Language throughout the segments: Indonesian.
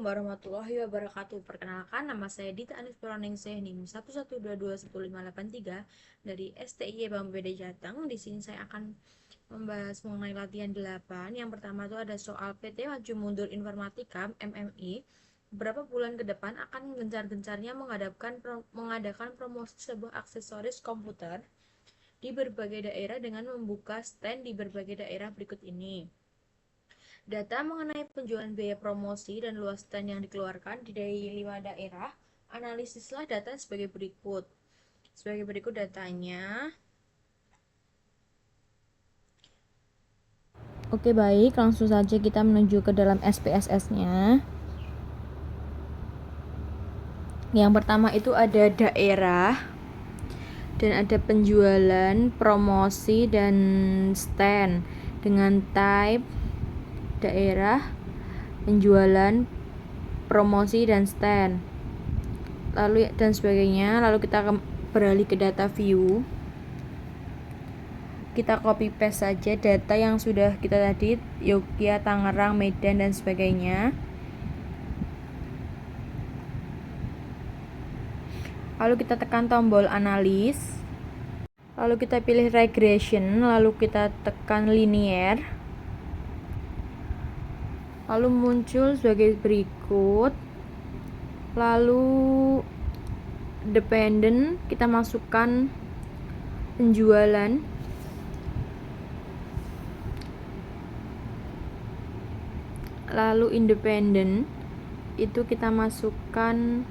warahmatullahi wabarakatuh. Perkenalkan, nama saya Dita Anis Purwaningsih, NIM 1122153 dari STIY Bank BPD Jateng. Di sini saya akan membahas mengenai latihan 8. Yang pertama itu ada soal PT Maju Mundur Informatika MMI. Beberapa bulan ke depan akan gencar-gencarnya mengadakan promosi sebuah aksesoris komputer di berbagai daerah dengan membuka stand di berbagai daerah berikut ini. Data mengenai penjualan biaya promosi dan luas stand yang dikeluarkan dari 5 daerah. Analisislah data sebagai berikut. Sebagai berikut datanya. Oke, baik, langsung saja kita menuju ke dalam SPSS-nya. Yang pertama itu ada daerah dan ada penjualan, promosi, dan stand dengan type daerah, penjualan, promosi, dan stand lalu dan sebagainya. Lalu kita beralih ke data view. Kita copy paste saja data yang sudah kita tadi, Yogyakarta, Tangerang, Medan, dan sebagainya. Lalu kita tekan tombol analis, lalu kita pilih regression, lalu kita tekan linear, lalu muncul sebagai berikut. Lalu dependent, kita masukkan penjualan, lalu independent itu kita masukkan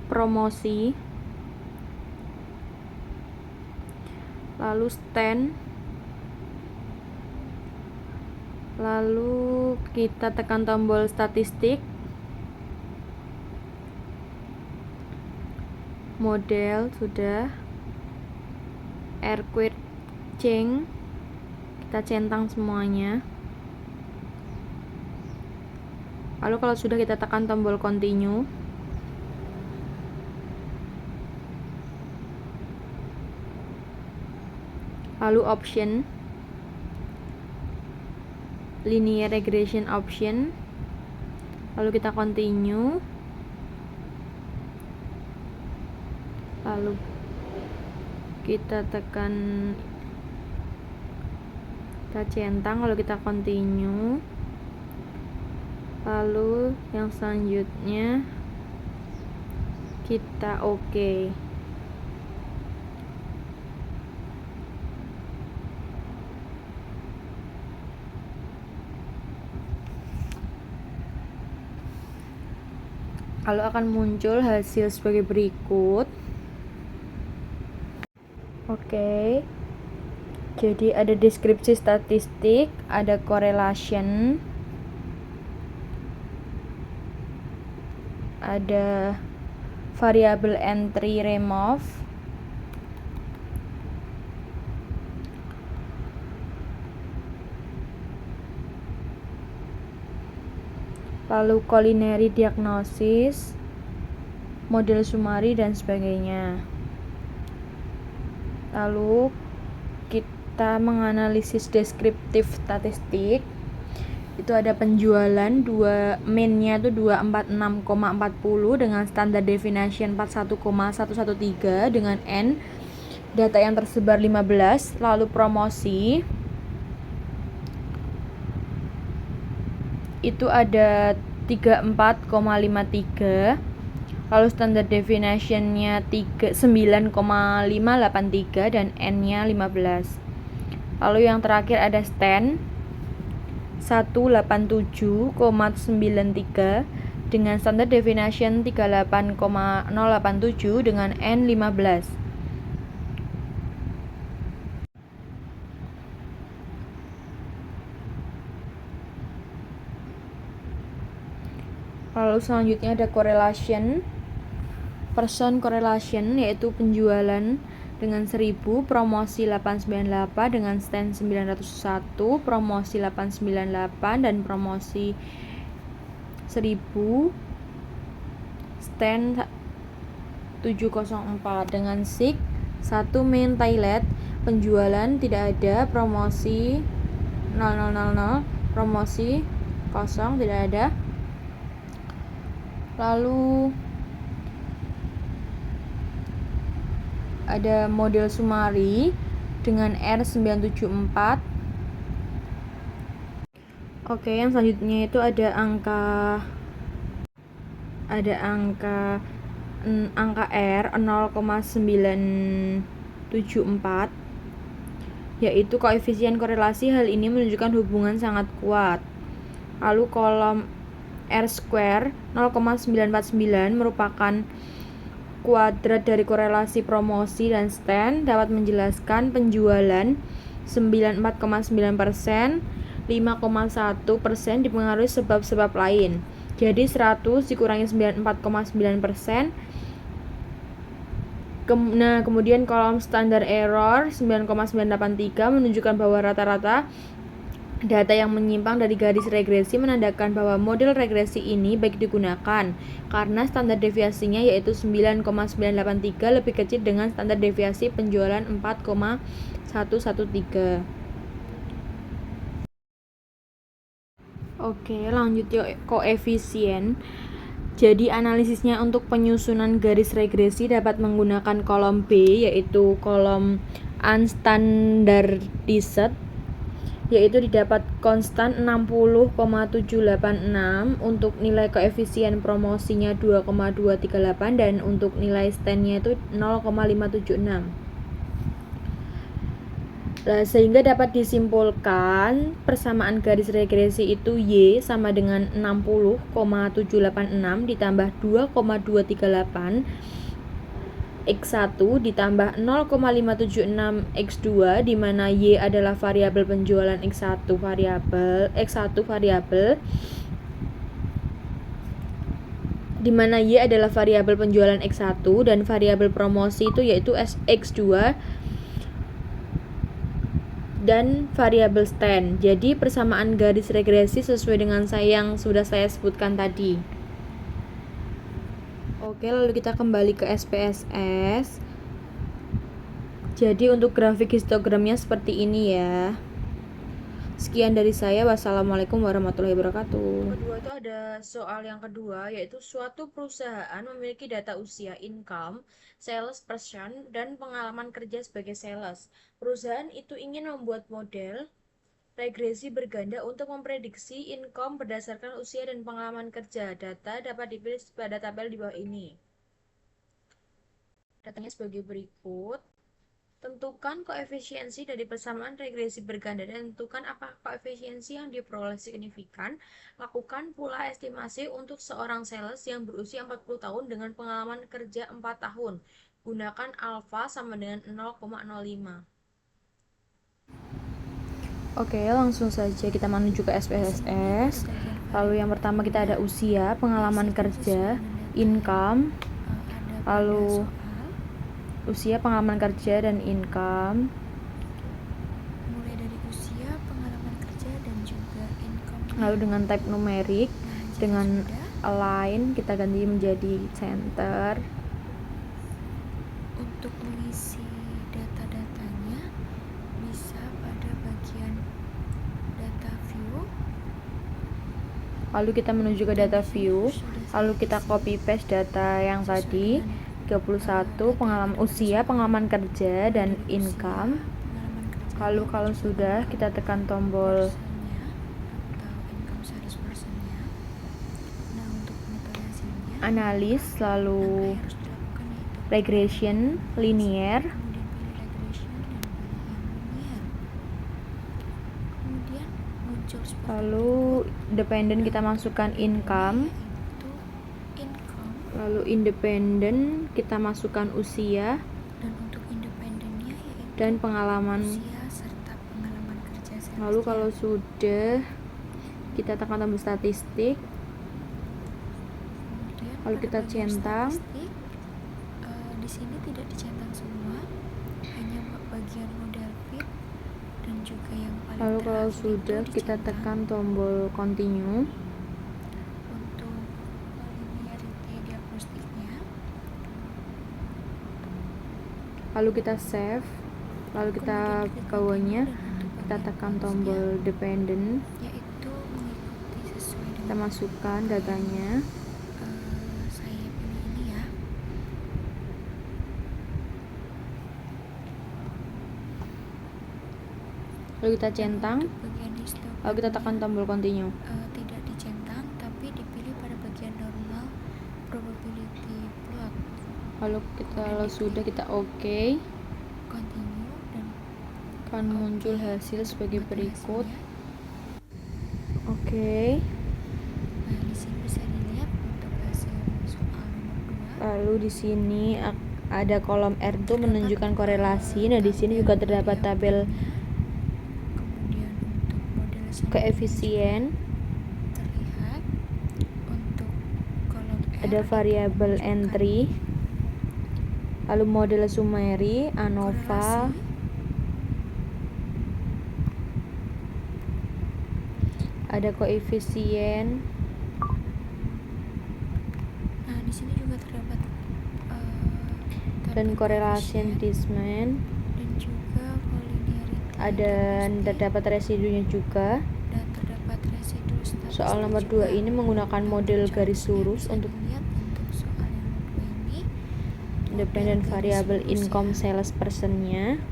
promosi, lalu stand, lalu kita tekan tombol statistik, model sudah, earthquake change kita centang semuanya. Lalu kalau sudah, kita tekan tombol continue. Lalu option, linear regression option, lalu kita continue, lalu kita tekan, kita centang, lalu kita continue. Lalu yang selanjutnya kita oke. Lalu akan muncul hasil sebagai berikut. Oke. Jadi ada deskripsi statistik, ada correlation, ada variable entry remove, lalu culinary diagnosis, model sumari, dan sebagainya. Lalu kita menganalisis deskriptif statistik. Itu ada penjualan, mainnya itu 246,40 dengan standar deviation 41,113 dengan N data yang tersebar 15. Lalu promosi itu ada 34,53, lalu standar deviation-nya 9,583 dan N-nya 15. Lalu yang terakhir ada stand 187,93 dengan standar deviation 38,087 dengan N 15. Lalu selanjutnya ada correlation, person correlation, yaitu penjualan dengan 1000, promosi 898 dengan stand 901, promosi 898 dan promosi 1000, stand 704 dengan SIG 1 main toilet, penjualan tidak ada, promosi 0000, promosi kosong tidak ada. Lalu ada model Sumari dengan R974. Oke, yang selanjutnya itu ada angka R 0,974, yaitu koefisien korelasi. Hal ini menunjukkan hubungan sangat kuat. Lalu kolom R square 0,949 merupakan kuadrat dari korelasi promosi dan stand, dapat menjelaskan penjualan 94,9%, 5,1% dipengaruhi sebab-sebab lain. Jadi 100 dikurangi 94,9%. Nah, kemudian kolom standar error 9,983 menunjukkan bahwa rata-rata data yang menyimpang dari garis regresi menandakan bahwa model regresi ini baik digunakan karena standar deviasinya yaitu 9,983 lebih kecil dengan standar deviasi penjualan 4,113. Oke, lanjut yuk koefisien. Jadi analisisnya untuk penyusunan garis regresi dapat menggunakan kolom B, yaitu kolom unstandardized, yaitu didapat konstan 60,786 untuk nilai koefisien promosinya 2,238 dan untuk nilai standnya itu 0,576. Sehingga dapat disimpulkan persamaan garis regresi itu Y sama dengan 60,786 ditambah 2,238 X1 ditambah 0,576 X2, di mana Y adalah variabel penjualan X1 variabel di mana Y adalah variabel penjualan X1 dan variabel promosi itu yaitu X2 dan variabel stand. Jadi persamaan garis regresi sesuai dengan yang sudah saya sebutkan tadi. Oke, lalu kita kembali ke SPSS. Jadi untuk grafik histogramnya seperti ini ya. Sekian dari saya. Wassalamualaikum warahmatullahi wabarakatuh. Kedua itu ada soal yang kedua, yaitu suatu perusahaan memiliki data usia, income, sales person, dan pengalaman kerja sebagai sales. Perusahaan itu ingin membuat model regresi berganda untuk memprediksi income berdasarkan usia dan pengalaman kerja. Data dapat dipilih pada tabel di bawah ini. Datanya sebagai berikut. Tentukan koefisiensi dari persamaan regresi berganda dan tentukan apakah koefisiensi yang diperoleh signifikan. Lakukan pula estimasi untuk seorang sales yang berusia 40 tahun dengan pengalaman kerja 4 tahun. Gunakan alfa sama dengan 0,05. Oke, langsung saja kita menuju ke SPSS. Lalu yang pertama kita ada usia, pengalaman kerja, income. Lalu usia, pengalaman kerja, dan income. Mulai dari usia, pengalaman kerja, dan juga income. Lalu dengan type numerik, dengan align kita ganti menjadi center. Untuk mengisi data-datanya bisa pada bagian data view. Lalu kita menuju ke data view. Lalu kita copy paste data yang tadi 31, pengalaman usia, pengalaman kerja, dan income. Lalu kalau sudah kita tekan tombol analis, lalu regression linear. Lalu dependent kita masukkan income. Lalu independen kita masukkan usia dan untuk independennya yaitu dan pengalaman. usia serta pengalaman kerja selanjutnya. Lalu kalau sudah kita tekan tombol statistik. Kemudian Lalu pada kita bagian centang. statistik, di sini tidak dicentang semua, hanya bagian model fit dan juga yang paling Lalu kalau terakhir sudah itu kita dicentang. tekan tombol continue. Untuk linearity diagnostiknya, Lalu kita save. Lalu kita kemudian bawahnya dan untuk kita bagian tekan close-nya, tombol dependent. yaitu mengikuti sesuai Kita dengan masukkan datanya. Lalu kita centang, Untuk bagian histogram lalu kita tekan tombol continue. tidak dicentang, tapi dipilih pada bagian normal probability plot. Lalu sudah kita OK, Continue dan akan muncul hasil sebagai buat berikut. hasilnya. Oke. Nah, di sini bisa dilihat untuk hasil soal nomor 2. Lalu di sini ada kolom R2 menunjukkan korelasi. Nah, di sini juga terdapat tabel Kemudian untuk model selanjutnya koefisien, terlihat untuk kolom R ada variabel entry, lalu model summary, ANOVA, korelasi. ada koefisien, Nah, di sini juga terdapat dan tabel korelasi koefisien disman, dan juga kolinearity dan diagnostik, terdapat residunya juga. dan terdapat residu statistik. Soal nomor juga. 2 ini menggunakan model garis lurus Bisa untuk dilihat untuk soal yang nomor 2 ini independent model garis variable lurus income ya. sales personnya.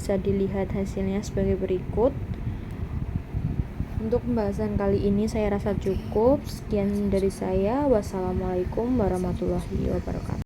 Bisa dilihat hasilnya sebagai berikut. Untuk pembahasan kali ini saya rasa cukup. Sekian dari saya. Wassalamualaikum warahmatullahi wabarakatuh.